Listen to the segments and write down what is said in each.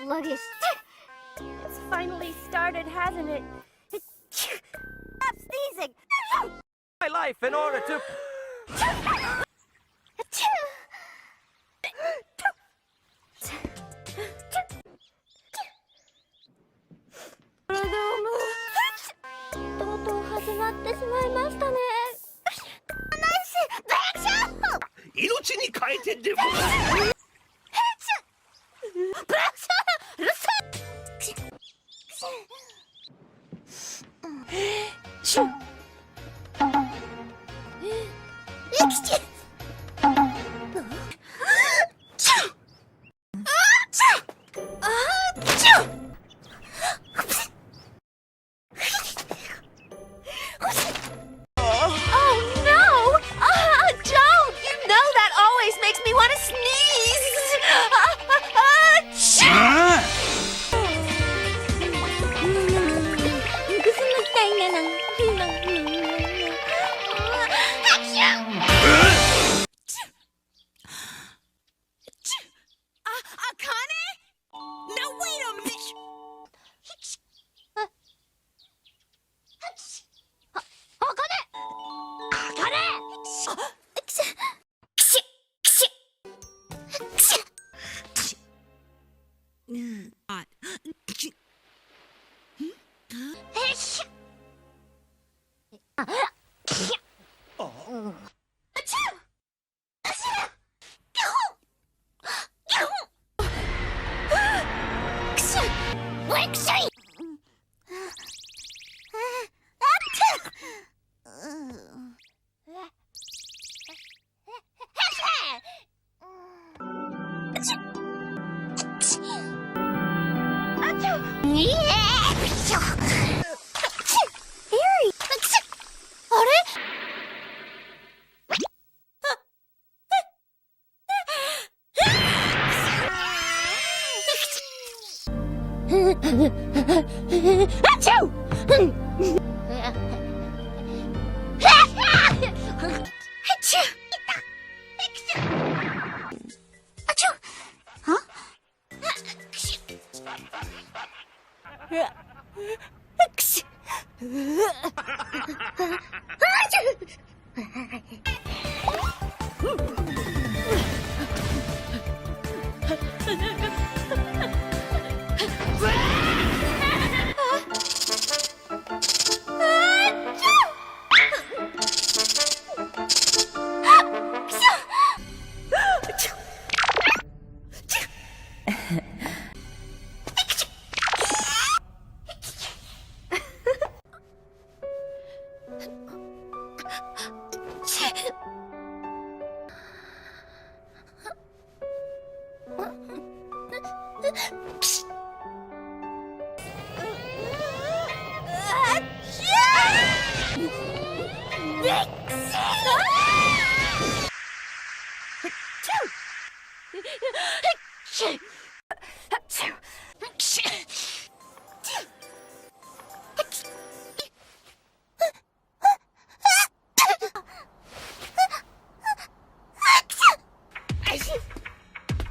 sluggish. It's finally started, hasn't it? Stop sneezing! My life in order to.とうとう始まってしまいましたね。命に変えてでも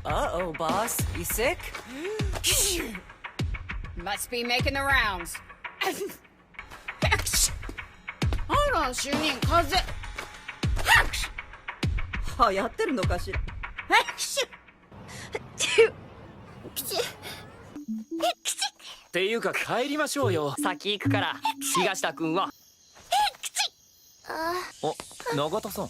Uh-oh, boss. You sick? Must be making the rounds. あら、主任、風邪。流行ってるのかしら。っていうか帰りましょうよ。先行くから。東田君は。お、永田さん。